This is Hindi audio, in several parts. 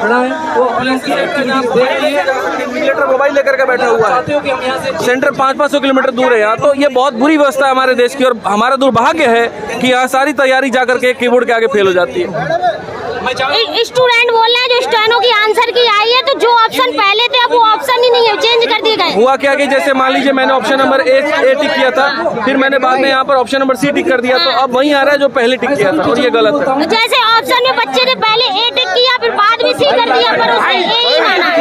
खड़ा है वो मोबाइल लेकर के बैठा हुआ है। सेंटर 500-500 किलोमीटर दूर है यहाँ। तो ये बहुत बुरी व्यवस्था है हमारे देश की और हमारा दुर्भाग्य है कि यहाँ सारी तैयारी जाकर के कीबोर्ड के आगे फेल हो जाती है। स्टूडेंट बोल रहे हैं जो स्टेनो की आंसर की आई है, तो जो ऑप्शन पहले थे अब वो ऑप्शन ही नहीं है, चेंज कर दिए गए। हुआ क्या कि जैसे मान लीजिए मैंने ऑप्शन नंबर ए टिक किया था, फिर मैंने बाद में यहाँ पर ऑप्शन नंबर सी टिक कर दिया, तो अब वही आ रहा है जो पहले टिक किया था और ये गलत है। जैसे ऑप्शन में बच्चे ने पहले ए टिक किया फिर बाद में सी कर दिया, पर उसने ए ही माना है।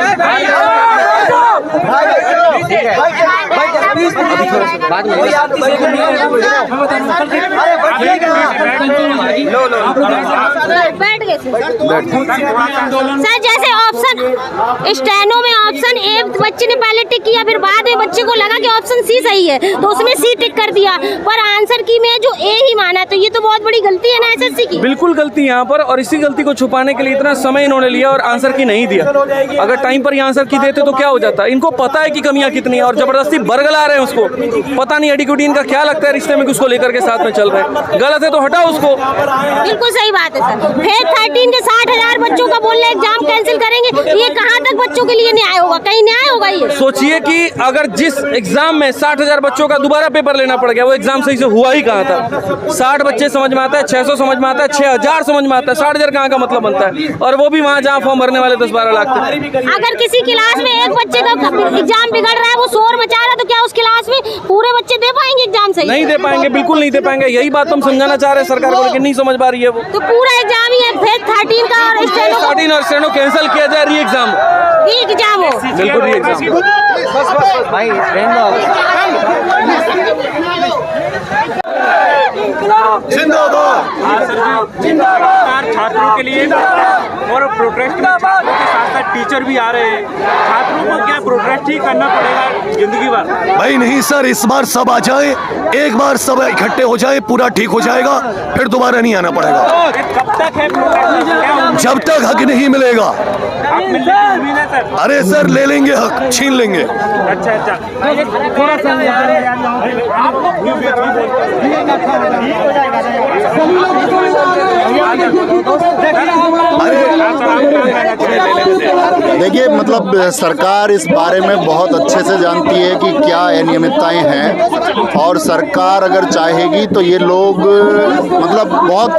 बैठ गए सर। जैसे ऑप्शन स्टेनो में ऑप्शन ए बच्चे ने पहले टिक किया, फिर बाद में बच्चे को लगा कि ऑप्शन सी सही है तो उसने सी टिक कर दिया, पर आंसर की में जो ए ही माना, तो ये तो बहुत बड़ी गलती है ना एसएससी की। बिल्कुल गलती यहाँ पर, और इसी गलती को छुपाने के लिए इतना समय इन्होंने लिया और आंसर की नहीं दिया। अगर टाइम पर ये आंसर की देते तो क्या हो जाता। इनको पता है कि कमियां कितनी है और जबरदस्ती बरगला रहे हैं उसको। पता नहीं एडिक्यूटी इनका क्या लगता है रिश्ते में कि उसको लेकर के साथ में चल रहे हैं। गलत है तो हटाओ उसको। बिल्कुल सही बात है सर। फेज 13 के 60,000 बच्चों का बोल रहे एग्जाम कैंसिल करेंगे, ये कहाँ तक बच्चों के लिए न्याय होगा? कहीं न्याय होगा? ये सोचिए कि अगर जिस एग्जाम में 60,000 बच्चों का दोबारा पेपर लेना पड़ गया, वो एग्जाम सही से हुआ ही कहाँ था। 60 बच्चे समझ में आता है, 600 समझ में आता है, 6,000 समझ में आता है, 60,000 कहाँ का मतलब बनता है? और वो भी वहाँ जहाँ फॉर्म भरने वाले 10-12 लाख थे। अगर किसी क्लास में एक बच्चे का एग्जाम बिगड़ रहा है, वो शोर मचा रहा है, तो क्या उस क्लास में पूरे बच्चे दे पाएंगे एग्जाम सही? नहीं दे पाएंगे, बिल्कुल नहीं दे पाएंगे। यही बात हम समझाना चाह रहे हैं सरकार को, लेकिन नहीं समझ पा रही है वो। तो पूरा एग्जाम ही है फेज 13 का और स्टेनो कैंसिल किया जाए, री एग्जाम हो। बिल्कुल री एग्जाम। भाई जिंदाबाद छात्रों के लिए और प्रोटेस्ट के साथ साथ टीचर भी आ रहे हैं। छात्रों को क्या प्रोटेस्ट ही करना पड़ेगा जिंदगी भर? भाई नहीं सर, इस बार सब आ जाए, एक बार सब इकट्ठे हो जाए, पूरा ठीक हो जाएगा, फिर दोबारा नहीं आना पड़ेगा। कब तक है प्रोटेस्ट? जब तक हक नहीं मिलेगा। अरे सर ले लेंगे हक, छीन लेंगे। अच्छा थोड़ा सा देखिए, मतलब सरकार इस बारे में बहुत अच्छे से जानती है कि क्या अनियमितताएं हैं, और सरकार अगर चाहेगी तो ये लोग मतलब बहुत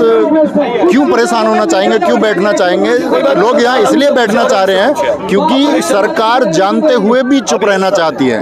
क्यों परेशान होना चाहेंगे, क्यों बैठना चाहेंगे। लोग यहाँ इसलिए बैठना चाह रहे हैं क्योंकि सरकार जानते हुए भी चुप रहना चाहती है,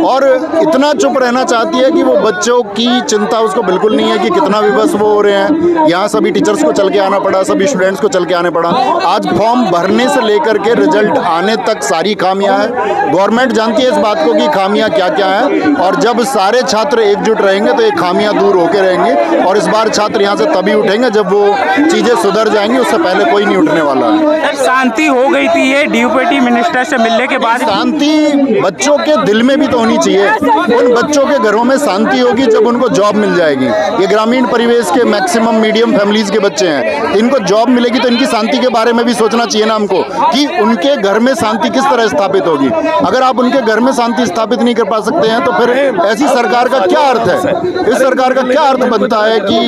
और इतना चुप रहना चाहती है कि वो बच्चों की चिंता उसको बिल्कुल नहीं है कि कितना विवश वो हो रहे हैं। यहाँ सभी टीचर्स को चल के आना पड़ा, सभी स्टूडेंट्स को चल के आना पड़ा। आज फॉर्म भरने से लेकर के रिजल्ट आने तक सारी खामियां हैं। गवर्नमेंट जानती है इस बात को कि खामियां क्या क्या हैं, और जब सारे छात्र एकजुट रहेंगे तो ये खामियां दूर होकर रहेंगी। और इस बार छात्र यहाँ से तभी उठेंगे जब वो चीज़ें सुधर जाएंगी, उससे पहले कोई नहीं उठने वाला है। शांति हो गई थी ये डीयूपीटी मिनिस्टर से मिलने के बाद। शांति बच्चों के दिल में भी तो होनी चाहिए। उन बच्चों के घरों में शांति होगी जब उनको जॉब मिल जाएगी। ये ग्रामीण परिवेश के मैक्सिमम मीडियम फैमिलीज के बच्चे हैं, इनको जॉब मिलेगी तो इनकी शांति के बारे में भी सोचना चाहिए ना हमको, कि उनके घर में शांति किस तरह स्थापित होगी। अगर आप उनके घर में शांति स्थापित नहीं कर पा सकते हैं तो फिर ऐसी सरकार का क्या अर्थ है? इस सरकार का क्या अर्थ बनता है कि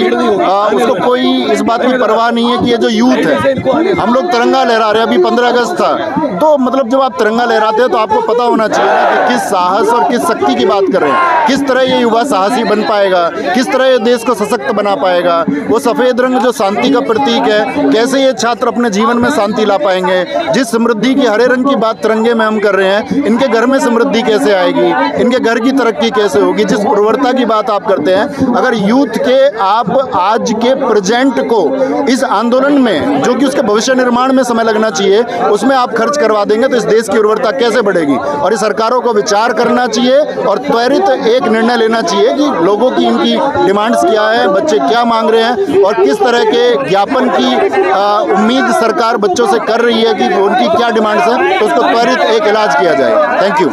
उसको कोई इस बात की परवाह नहीं है कि ये जो यूथ है, हम लोग तिरंगा लहरा रहे हैं, अभी 15 अगस्त था, तो मतलब जब आप तिरंगा लहराते हैं तो आपको पता होना चाहिए ना कि किस साहस और किस शक्ति की बात कर रहे हैं, किस तरह ये युवा साहसी बन पाएगा, किस तरह ये देश को सशक्त बना पाएगा। वो सफ़ेद रंग जो शांति का प्रतीक है, कैसे ये छात्र अपने जीवन में शांति ला पाएंगे। जिस समृद्धि की हरे रंग की बात तिरंगे में हम कर रहे हैं, इनके घर में समृद्धि कैसे आएगी, इनके घर की तरक्की कैसे होगी। जिस उर्वरता की बात आप करते हैं, अगर यूथ के आप आज के प्रेजेंट को इस आंदोलन में, जो कि उसके भविष्य निर्माण में समय लगना चाहिए, उसमें आप खर्च करवा देंगे तो इस देश की उर्वरता कैसे बढ़ेगी। और इस सरकारों को विचार करना चाहिए और त्वरित एक निर्णय लेना चाहिए कि लोगों की इनकी डिमांड्स क्या है, बच्चे क्या मांग रहे हैं, और किस तरह के ज्ञापन की उम्मीद सरकार बच्चों से कर रही है कि उनकी क्या डिमांड्स हैं, तो उसको त्वरित एक इलाज किया जाए। Thank you.